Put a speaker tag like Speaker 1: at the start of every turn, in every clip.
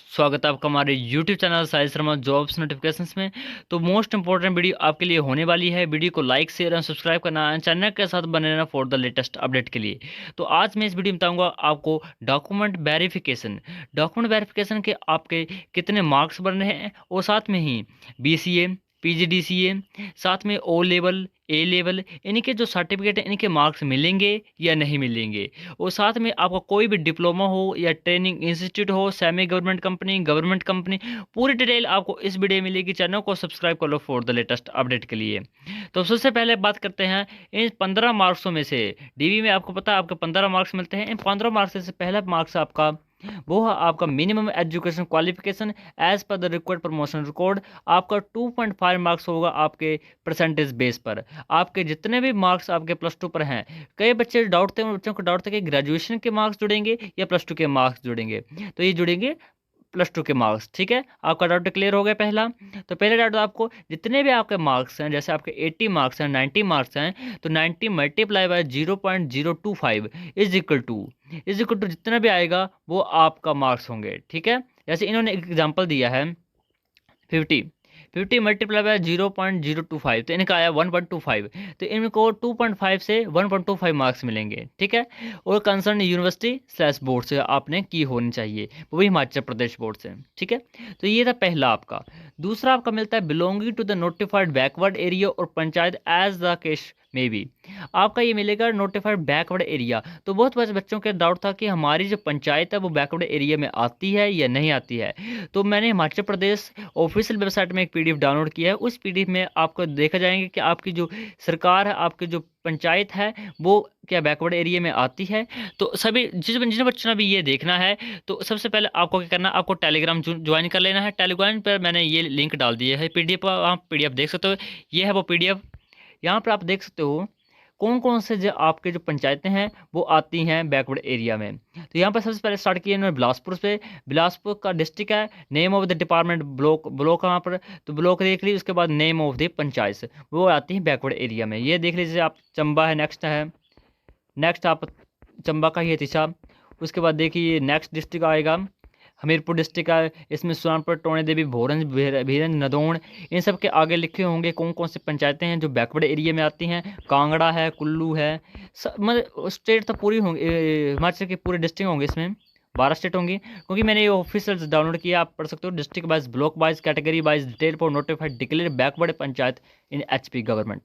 Speaker 1: स्वागत है आपका हमारे YouTube channel Sai Sharma jobs notifications में। तो मोस्ट इंपॉर्टेंट वीडियो आपके लिए होने वाली है। वीडियो को लाइक शेयर और सब्सक्राइब करना है, चैनल के साथ बने रहना फॉर द लेटेस्ट अपडेट के लिए। तो आज मैं इस वीडियो में बताऊंगा आपको डॉक्यूमेंट वेरिफिकेशन के आपके कितने मार्क्स बन रहे हैं, और साथ में ही BCA PGDCA, साथ में O लेवल A लेवल, इनके जो सर्टिफिकेट हैं इनके मार्क्स मिलेंगे या नहीं मिलेंगे। और साथ में आपका कोई भी डिप्लोमा हो या ट्रेनिंग इंस्टीट्यूट हो, सेमी गवर्नमेंट कंपनी, पूरी डिटेल आपको इस वीडियो में मिलेगी। चैनल को सब्सक्राइब कर लो फॉर द लेटेस्ट अपडेट के लिए। तो सबसे पहले बात करते हैं इन 15 मार्क्सों में से। डीवी में आपको पता है आपके 15 मार्क्स मिलते हैं। इन 15 मार्क्स से पहला मार्क्स आपका वो है आपका minimum education qualification as per the required promotion record. आपका 2.5 मार्क्स होगा आपके परसेंटेज बेस पर। आपके जितने भी मार्क्स आपके +2 पर हैं, कई बच्चे डाउट थे, उन बच्चों को डाउट था कि ग्रेजुएशन के मार्क्स जुड़ेंगे या +2 के मार्क्स जुड़ेंगे। तो ये जुड़ेंगे +2 के मार्क्स। ठीक है, आपका डाउट क्लियर हो गया पहला। तो पहले डाउट आपको जितने भी आपके मार्क्स हैं, जैसे आपके 80 मार्क्स हैं, 90 मार्क्स हैं, तो 90 multiply by 0.025 is equal to जितना भी आएगा वो आपका मार्क्स होंगे। ठीक है, जैसे इन्होंने एक एग्जाम्पल दिया है 50 50 मल्टीप्लाई बाय 0.025, तो इनका आया 1.25। तो इनको 2.5 से 1.25 मार्क्स मिलेंगे। ठीक है, और कंसर्न यूनिवर्सिटी/बोर्ड से आपने की होनी चाहिए, वो भी हिमाचल प्रदेश बोर्ड से। ठीक है, तो ये था पहला आपका। दूसरा आपका मिलता है belonging to the notified backward area और पंचायत एज द केस में भी। आपका ये मिलेगा नोटिफाइड बैकवर्ड एरिया। तो बहुत बड़े बच्चों के डाउट था कि हमारी जो पंचायत है वो बैकवर्ड एरिया में आती है या नहीं आती है। तो मैंने हिमाचल प्रदेश ऑफिशियल वेबसाइट में एक PDF डाउनलोड किया है। उस PDF में आपको देखा जाएंगे कि आपकी जो सरकार है, आपकी जो पंचायत है, वो क्या बैकवर्ड एरिया में आती है। तो सभी जिन बच्चों ने भी ये देखना है, तो सबसे पहले आपको क्या करना है, आपको टेलीग्राम ज्वाइन कर लेना है। टेलीग्राम पर मैंने ये लिंक डाल दिया है PDF पर, आप PDF देख सकते हो। ये है वो PDF। यहाँ पर आप देख सकते हो कौन कौन से जो आपके जो पंचायतें हैं वो आती हैं बैकवर्ड एरिया में। तो यहाँ पर सबसे पहले स्टार्ट किया इन्होंने बिलासपुर से। बिलासपुर का डिस्ट्रिक्ट है, name of the department block कहाँ पर, तो ब्लॉक देख लीजिए। उसके बाद नेम ऑफ द पंचायत, वो आती है बैकवर्ड एरिया में। ये देख लीजिए आप, चंबा है, नेक्स्ट आप चंबा का ही है तीसरा। उसके बाद देखिए नेक्स्ट डिस्ट्रिक्ट आएगा हमीरपुर डिस्ट्रिक्ट का। इसमें सुल्तानपुर, टोणे देवी, भोरंज, भीरंज, नदौण, इन सब के आगे लिखे होंगे कौन कौन से पंचायतें हैं जो बैकवर्ड एरिया में आती हैं। कांगड़ा है, कुल्लू है, मतलब स्टेट तो पूरी होंगी, हिमाचल के पूरे डिस्ट्रिक्ट होंगे, इसमें 12 स्टेट होंगी। क्योंकि मैंने ये ऑफिशियल डाउनलोड किया, आप पढ़ सकते हो। District wise, block wise, category wise detail for notified declare backward panchayat in HP government.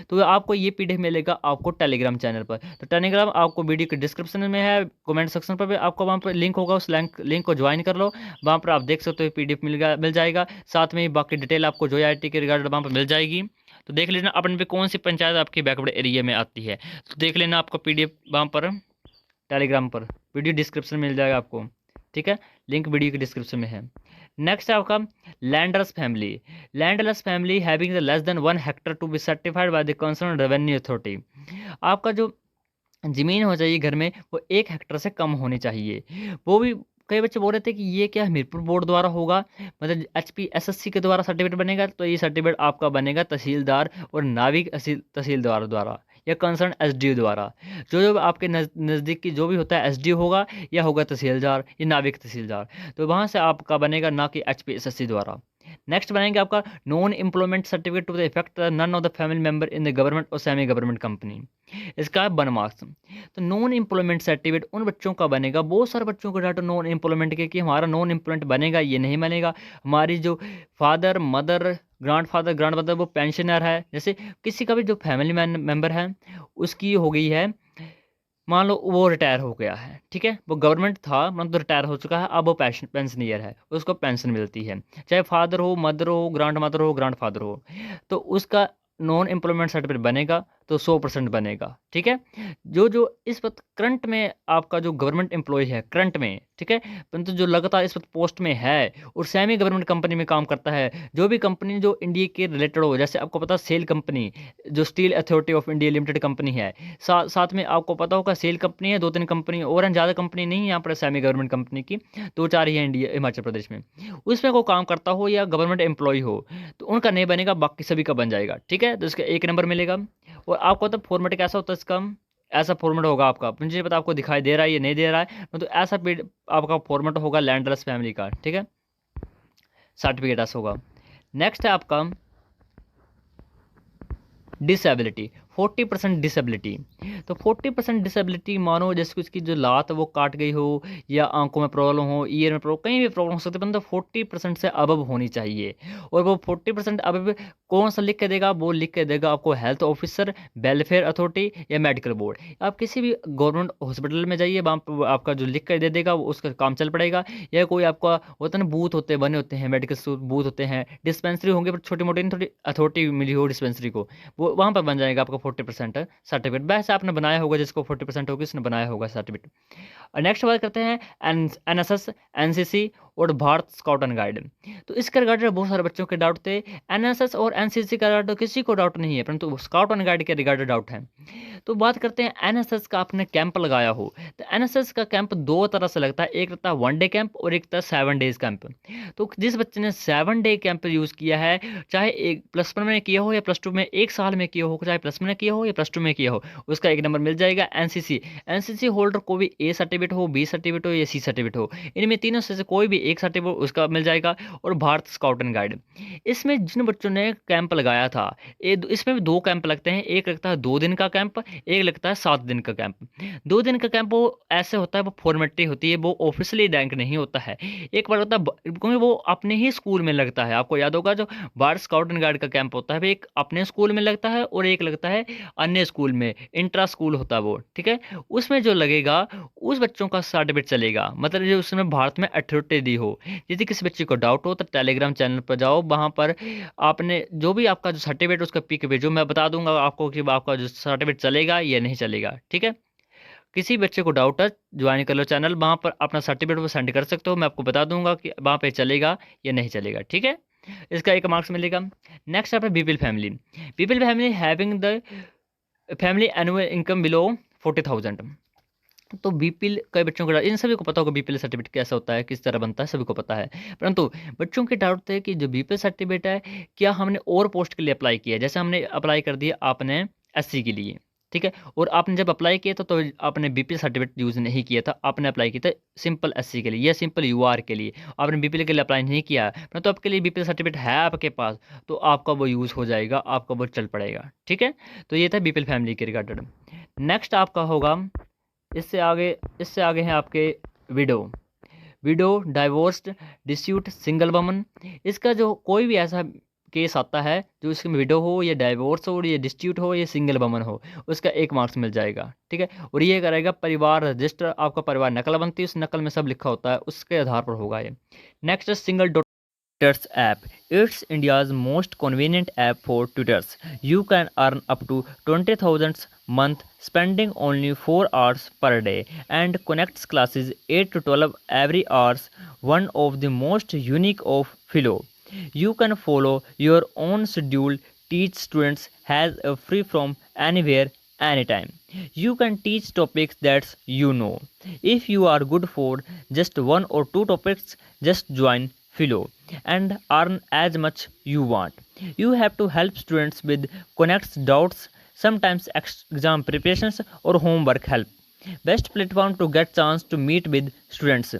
Speaker 1: तो आपको ये PDF मिलेगा आपको टेलीग्राम चैनल पर। तो टेलीग्राम आपको वीडियो के डिस्क्रिप्शन में है, कमेंट सेक्शन पर भी आपको वहाँ पर लिंक होगा, उस लिंक को ज्वाइन कर लो। वहाँ पर आप देख सकते हो PDF मिल जाएगा। साथ में ही बाकी डिटेल आपको जो IT के रिगार्ड वहाँ पर मिल जाएगी। तो देख लेना अपन पे कौन सी पंचायत आपकी बैकवर्ड एरिया में आती है। तो देख लेना, आपको PDF वहाँ पर टेलीग्राम पर वीडियो डिस्क्रिप्शन में मिल जाएगा आपको। ठीक है, लिंक वीडियो के डिस्क्रिप्शन में है। नेक्स्ट है आपका landless family having less than 1 hectare to be certified by the concern revenue authority. आपका जो ज़मीन हो चाहिए घर में, वो 1 हेक्टर से कम होनी चाहिए। वो भी कई बच्चे बोल रहे थे कि ये क्या हमीरपुर बोर्ड द्वारा होगा, मतलब HPSSC के द्वारा सर्टिफिकेट बनेगा। तो ये सर्टिफिकेट आपका बनेगा तहसीलदार और नाविक तहसीलदार द्वारा या कंसर्न SDO द्वारा। जो आपके नज़दीक की जो भी होता है SDO होगा या होगा तहसीलदार या नाविक तहसीलदार, तो वहाँ से आपका बनेगा, ना कि HPSSC द्वारा। नेक्स्ट बनेंगे आपका non employment certificate to the effect none of the family member in the government और सेमी गवर्नमेंट कंपनी। इसका है 1 मार्क्स। तो नॉन एम्प्लॉयमेंट सर्टिफिकेट उन बच्चों का बनेगा, बहुत सारे बच्चों को डाटा नॉन एम्प्लॉयमेंट के कि हमारा नॉन एम्प्लॉयमेंट बनेगा, ये नहीं बनेगा। हमारी जो फादर मदर ग्रांड मदर वो पेंशनर है, जैसे किसी का भी जो फैमिली मेंबर है उसकी हो गई है, मान लो वो रिटायर हो गया है। ठीक है, वो गवर्नमेंट था मतलब रिटायर हो चुका है, अब वो पेंशनियर है, उसको पेंशन मिलती है। चाहे फादर हो, मदर हो, ग्रांड मदर हो, ग्रांड फादर हो, तो उसका नॉन एम्प्लॉयमेंट सर्टिफिकेट बनेगा, तो 100% बनेगा। ठीक है, जो इस वक्त करंट में आपका जो गवर्नमेंट एम्प्लॉय है करंट में, ठीक है, परंतु जो लगातार इस वक्त पोस्ट में है और सेमी गवर्नमेंट कंपनी में काम करता है, जो भी कंपनी जो इंडिया के रिलेटेड हो, जैसे आपको पता सेल कंपनी जो steel authority of India limited company है, साथ में आपको पता होगा सेल कंपनी है, 2-3 कंपनी और हैं, ज़्यादा कंपनी नहीं है यहाँ पर सेमी गवर्नमेंट कंपनी की, 2-4 ही है इंडिया हिमाचल प्रदेश में। उसमें को काम करता हो या गवर्नमेंट एम्प्लॉय हो, तो उनका नहीं बनेगा, बाकी सभी का बन जाएगा। ठीक है, तो इसका 1 नंबर मिलेगा। और आपको तो फॉर्मेट कैसा होता है इसका, ऐसा फॉर्मेट होगा आपका, मुझे नहीं पता आपको दिखाई दे रहा है या नहीं दे रहा है, तो ऐसा आपका फॉर्मेट होगा लैंडलेस फैमिली का, ठीक है, सर्टिफिकेट ऐसा होगा। नेक्स्ट है आपका डिसेबिलिटी, 40% डिसेबिलिटी। तो 40% डिसेबिलिटी मानो जैसे कि उसकी जो लात है वो काट गई हो, या आंखों में प्रॉब्लम हो, ईयर में प्रॉब्लम, कहीं भी प्रॉब्लम हो सकती है, मतलब 40% से अबव होनी चाहिए। और वो 40% अबव कौन सा लिख के देगा, वो लिख के देगा आपको हेल्थ ऑफिसर, वेलफेयर अथॉरिटी या मेडिकल बोर्ड। आप किसी भी गवर्नमेंट हॉस्पिटल में जाइए, वहाँ पर आपका जो लिख कर दे देगा वो उसका काम चल पड़ेगा। या कोई आपका होता है ना, बूथ होते बने होते हैं, मेडिकल बूथ होते हैं, डिस्पेंसरी होंगे पर छोटी मोटी, थोड़ी अथॉरिटी मिली हो डिस्पेंसरी को, वो वहाँ पर बन जाएगा आपका 40% सर्टिफिकेट। वैसे आपने बनाया होगा, जिसको 40% होगी उसने बनाया होगा सर्टिफिकेट। और नेक्स्ट बात करते हैं एनएसएस, एनसीसी और भारत स्काउट एंड गाइड। तो इसके रिगार्डेड बहुत सारे बच्चों के डाउट थे। एनएसएस और एनसीसी का रिगार्डेड किसी को डाउट नहीं है, परंतु स्काउट एंड गाइड के रिगार्डेड डाउट है। तो बात करते हैं एनएसएस का, आपने कैंप लगाया हो, तो एनएसएस का कैंप दो तरह से लगता है, एक लगता है 1 डे कैंप और एक लगता है 7 डेज कैंप। तो जिस बच्चे ने 7 डे कैंप यूज़ किया है, चाहे एक +1 में किया हो या +2 में, एक साल में किया हो, चाहे +1 में किया हो या +2 में किया हो, उसका 1 नंबर मिल जाएगा। एनसीसी होल्डर को भी ए सर्टिफिकेट हो, बी सर्टिफिकेट हो या सी सर्टिफिकेट हो, इनमें तीनों से कोई भी एक सर्टिफिकेट उसका मिल जाएगा। और भारत स्काउट एंड गाइड, इसमें जिन बच्चों ने कैंप लगाया था, इसमें भी 2 कैंप लगते हैं, एक लगता है 2 दिन का कैंप, एक लगता है 7 दिन का कैंप। 2 दिन का कैंप वो ऐसे होता है, वो फॉर्मेलिटी होती है, वो ऑफिशियली रैंक नहीं होता है। एक बार होता है क्योंकि वो अपने ही स्कूल में लगता है, आपको याद होगा जो भारत स्काउट एंड गाइड का कैंप होता है, वो एक अपने स्कूल में लगता है और एक लगता है अन्य स्कूल में, इंट्रा स्कूल होता है वो, ठीक है। उसमें जो लगेगा उस बच्चों का सर्टिफिकेट चलेगा, मतलब जो उसने भारत में अथॉरिटी दी हो। यदि किसी बच्चे को डाउट हो तो टेलीग्राम चैनल पर जाओ, वहाँ पर आपने जो भी आपका जो सर्टिफिकेट उसका पिक भेजो, मैं बता दूंगा आपको कि आपका जो सर्टिफिकेट चलेगा या नहीं चलेगा, ठीक है। किसी बच्चे को डाउट है, ज्वाइन कर लो चैनल, वहाँ पर अपना सर्टिफिकेट वो सेंड कर सकते हो, मैं आपको बता दूंगा कि वहाँ पे चलेगा या नहीं चलेगा, ठीक है। इसका 1 मार्क्स मिलेगा। नेक्स्ट आप BPL family. BPL family having the family annual income below 40,000। तो बीपीएल कई बच्चों को, इन सभी को पता होगा बीपीएल सर्टिफिकेट कैसा होता है, किस तरह बनता है, सभी को पता है। परंतु बच्चों के डाउट थे कि जो बीपीएल सर्टिफिकेट है, क्या हमने और पोस्ट के लिए अप्लाई किया है, जैसे हमने अप्लाई कर दिया आपने एससी के लिए, ठीक है, और आपने जब अप्लाई किया था तो आपने बीपीएल सर्टिफिकेट यूज़ नहीं किया था, आपने अप्लाई किया था सिंपल एससी के लिए या सिंपल यूआर के लिए, आपने बीपीएल के लिए अप्लाई नहीं किया है, परंतु आपके लिए बीपीएल सर्टिफिकेट है आपके पास, तो आपका वो यूज़ हो जाएगा, आपका वो चल पड़ेगा, ठीक है। तो ये था बीपीएल फैमिली के रिगार्डेड। नेक्स्ट आपका होगा, इससे आगे हैं आपके विडो, डाइवोर्स्ड, डिस्प्यूट, सिंगल वमन। इसका जो कोई भी ऐसा केस आता है जो इसमें विडो हो या डाइवोर्स हो या डिस्प्यूट हो या सिंगल वमन हो, उसका 1 मार्क्स मिल जाएगा, ठीक है। और ये करेगा परिवार रजिस्टर, आपका परिवार नकल बनती है, उस नकल में सब लिखा होता है, उसके आधार पर होगा ये। Next single Tutors app. It's India's most convenient app for tutors. You can earn up to 20,000 month spending only 4 hours per day and connects classes 8 to 12 every hours. One of the most unique of Philo. You can follow your own schedule, teach students has a free from anywhere anytime. You can teach topics that you know. If you are good for just 1 or 2 topics, just join Philo and earn as much you want. You have to help students with connects doubts, sometimes exam preparations or homework help. Best platform to get chance to meet with students.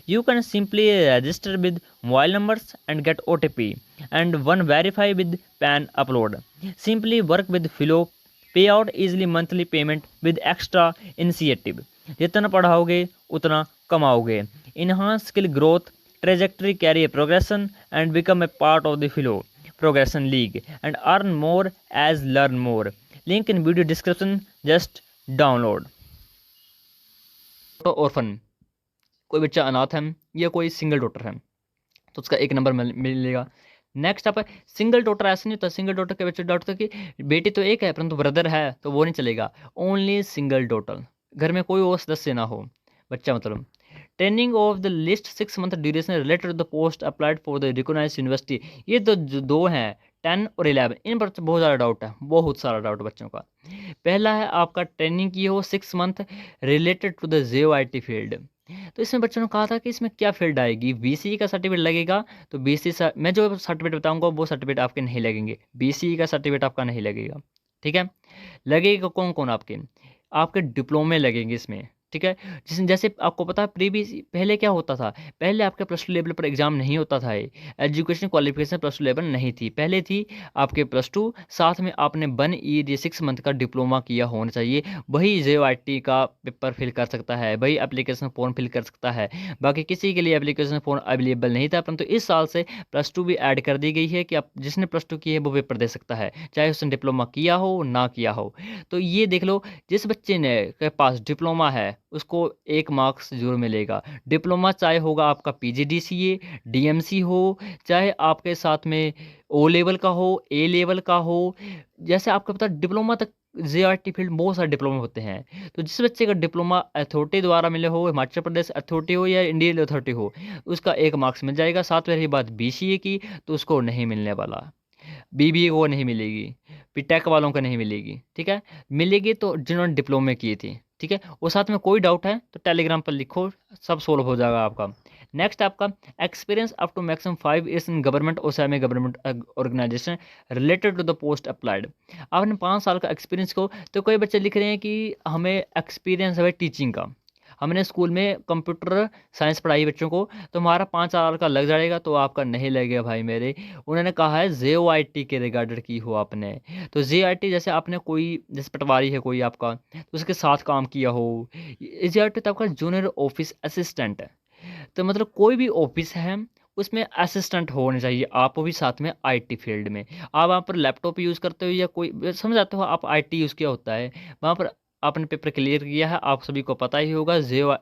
Speaker 1: You can simply register with mobile numbers and get OTP and one verify with PAN upload. Simply work with Philo, pay out easily monthly payment with extra initiative. जितना पढ़ाओगे उतना कमाओगे. Enhance skill growth, trajectory, career progression and become a part of the Philo Progression League and earn more as learn more. Link in video description, just download. Orphan, कोई बच्चा अनाथ है या कोई single daughter है तो उसका 1 नंबर मिलेगा। नेक्स्ट आप सिंगल डॉटर, ऐसा नहीं होता, सिंगल डॉटर के बच्चे डाउट था कि बेटी तो एक है परंतु ब्रदर है तो वो नहीं चलेगा, ओनली सिंगल डॉटर, घर में कोई और सदस्य ना हो, बच्चा मतलब। Training of the list 6 month duration related to the post applied for the recognised university. ये तो जो 2 हैं 10 और 11, इन पर बहुत ज़्यादा डाउट है, बहुत सारा डाउट बच्चों का। पहला है आपका ट्रेनिंग की हो 6 month related to the JOIT field. तो इसमें बच्चों ने कहा था कि इसमें क्या फील्ड आएगी, BCE का सर्टिफिकेट लगेगा, तो BCE मैं जो सर्टिफिकेट बताऊंगा वो सर्टिफिकेट आपके नहीं लगेंगे, BCE का सर्टिफिकेट आपका नहीं लगेगा, ठीक है। लगेगा कौन कौन आपके, आपके डिप्लोमे लगेंगे इसमें, ठीक है। जिसमें जैसे आपको पता है प्रीवियस पहले क्या होता था, पहले आपके प्लस टू लेवल पर एग्जाम नहीं होता था, ये education qualification plus two level नहीं थी, पहले थी आपके प्लस टू, साथ में आपने 1 ईयर या 6 मंथ का डिप्लोमा किया होना चाहिए, वही JOIT का पेपर फिल कर सकता है, वही एप्लीकेशन फॉर्म फिल कर सकता है। बाकी किसी के लिए एप्लीकेशन फॉर्म अवेलेबल नहीं था, परंतु इस साल से प्लस टू भी ऐड कर दी गई है कि आप जिसने प्लस टू की है वो पेपर दे सकता है, चाहे उसने डिप्लोमा किया हो ना किया हो। तो ये देख लो, जिस बच्चे ने के पास डिप्लोमा है उसको 1 मार्क्स जरूर मिलेगा। डिप्लोमा चाहे होगा आपका PGDCA, DMC हो, चाहे आपके साथ में O लेवल का हो, A लेवल का हो, जैसे आपको पता है डिप्लोमा तक JRT फील्ड बहुत सारे डिप्लोमा होते हैं। तो जिस बच्चे का डिप्लोमा अथॉरिटी द्वारा मिले हो, हिमाचल प्रदेश अथॉरिटी हो या इंडियन अथॉरिटी हो, उसका 1 मार्क्स मिल जाएगा। साथ में रही बात BCA की, तो उसको नहीं मिलने वाला, BBA को नहीं मिलेगी, बीटेक वालों को नहीं मिलेगी, ठीक है। मिलेगी तो जिन्होंने डिप्लोमे किए थे, ठीक है। और साथ में कोई डाउट है तो टेलीग्राम पर लिखो, सब सोल्व हो जाएगा आपका। नेक्स्ट आपका experience up to maximum 5 years in government और semi government organisation related to the post applied. आपने 5 साल का एक्सपीरियंस को, तो कोई बच्चे लिख रहे हैं कि हमें एक्सपीरियंस है टीचिंग का, हमने स्कूल में कंप्यूटर साइंस पढ़ाई बच्चों को, तो हमारा 5 साल का लग जाएगा, तो आपका नहीं लगेगा भाई मेरे। उन्होंने कहा है JOIT के रिगार्डेड की हो आपने, तो JOIT जैसे आपने कोई, जैसे पटवारी है कोई आपका, तो उसके साथ काम किया हो। JOIT तो आपका जूनियर ऑफिस असिस्टेंट है, तो मतलब कोई भी ऑफिस है उसमें असिस्टेंट होने चाहिए, आप भी साथ में IT फील्ड में। आप वहाँ पर लैपटॉप यूज़ करते हो या कोई समझ आते हो, आप IT यूज़ किया होता है वहाँ पर, आपने पेपर क्लियर किया है, आप सभी को पता ही होगा जो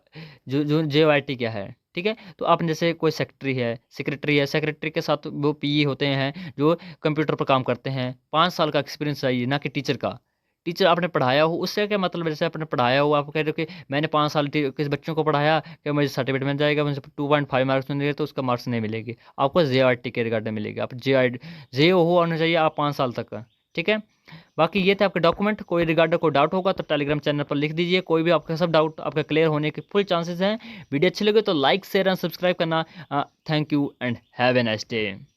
Speaker 1: JOIT क्या है, ठीक है। तो आपने जैसे कोई सेक्रेटरी के साथ वो PE होते हैं जो कंप्यूटर पर काम करते हैं, 5 साल का एक्सपीरियंस चाहिए, ना कि टीचर का। टीचर आपने पढ़ाया हो उससे क्या मतलब, जैसे आपने पढ़ाया हो, आप कह रहे हो कि मैंने 5 साल किस बच्चों को पढ़ाया, क्या मुझे सर्टिफिकेट मिल जाएगा, मुझे 2.5 मार्क्स मिलेंगे, तो उसका मार्क्स नहीं मिलेगी आपको, JOIT के रिगार्ड में मिलेगी। आप JO होना चाहिए आप 5 साल तक का, ठीक है। बाकी ये थे आपके डॉक्यूमेंट, कोई रिगार्ड कोई डाउट होगा तो टेलीग्राम चैनल पर लिख दीजिए, कोई भी आपका सब डाउट आपका क्लियर होने के फुल चांसेस हैं। वीडियो अच्छी लगे तो लाइक शेयर एंड सब्सक्राइब करना। Thank you and have a nice day.